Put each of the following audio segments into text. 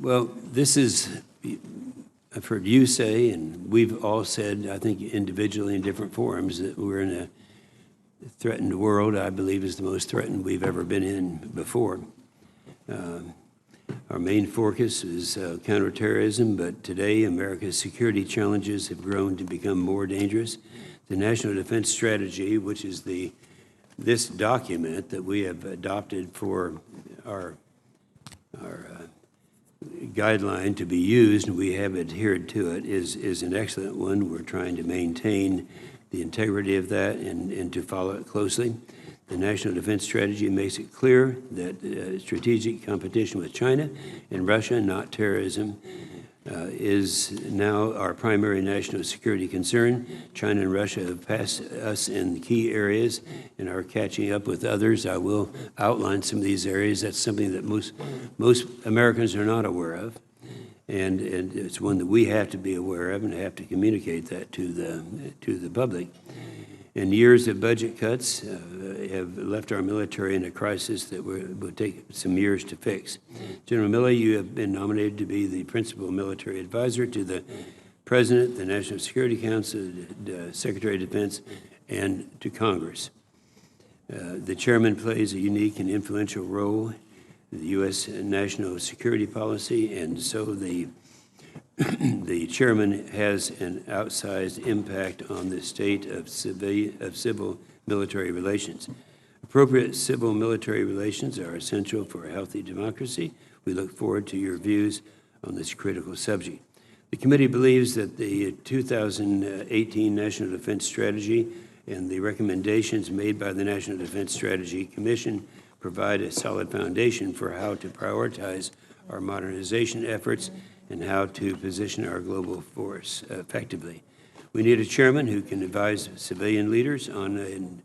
Well, this is, I've heard you say, and we've all said, I think individually in different forums, that we're in a threatened world. I believe is the most threatened we've ever been in before. Our main focus is counterterrorism, but today America's security challenges have grown to become more dangerous. The National Defense Strategy, which is this document that we have adopted for our guideline to be used, and we have adhered to it, is an excellent one. We're trying to maintain the integrity of that and to follow it closely. The National Defense Strategy makes it clear that strategic competition with China and Russia, not terrorism, is now our primary national security concern. China and Russia have passed us in key areas and are catching up with others. I will outline some of these areas. That's something that most Americans are not aware of, and it's one that we have to be aware of and have to communicate that to the public. And years of budget cuts have left our military in a crisis that will take some years to fix. General Milley, you have been nominated to be the principal military advisor to the President, the National Security Council, the Secretary of Defense, and to Congress. The chairman plays a unique and influential role in the U.S. national security policy, and so the chairman has an outsized impact on the state of civil military relations. Appropriate civil-military relations are essential for a healthy democracy. We look forward to your views on this critical subject. The committee believes that the 2018 National Defense Strategy and the recommendations made by the National Defense Strategy Commission provide a solid foundation for how to prioritize our modernization efforts and how to position our global force effectively. We need a chairman who can advise civilian leaders on an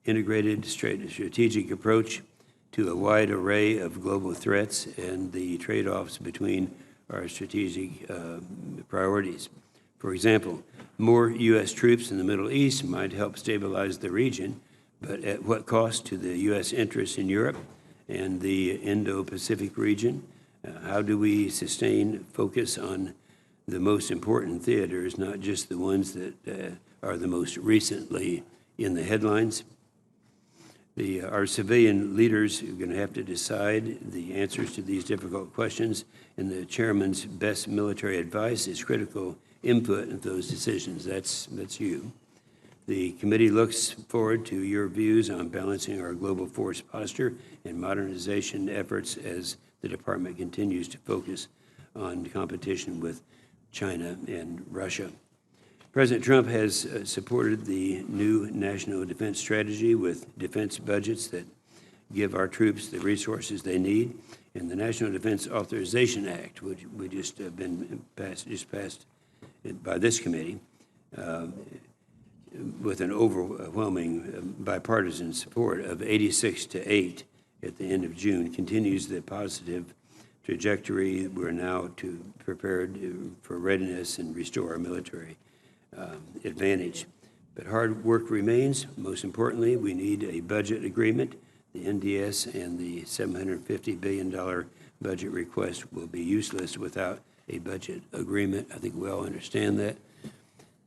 integrated strategic approach to a wide array of global threats and the trade-offs between our strategic priorities. For example, more U.S. troops in the Middle East might help stabilize the region, but at what cost to the U.S. interests in Europe and the Indo-Pacific region? How do we sustain focus on the most important theaters, not just the ones that are the most recently in the headlines? Our civilian leaders are going to have to decide the answers to these difficult questions, and the chairman's best military advice is critical input in those decisions. That's you. The committee looks forward to your views on balancing our global force posture and modernization efforts as the department continues to focus on competition with China and Russia. President Trump has supported the new National Defense Strategy with defense budgets that give our troops the resources they need. And the National Defense Authorization Act, which we just passed by this committee, with an overwhelming bipartisan support of 86-8 at the end of June, continues the positive trajectory. We're now prepared for readiness and restore our military advantage. But hard work remains. Most importantly, we need a budget agreement. The NDS and the $750 billion budget request will be useless without a budget agreement. I think we all understand that.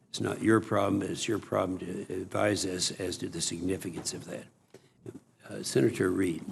It's not your problem, but it's your problem to advise us as to the significance of that. Senator Reid.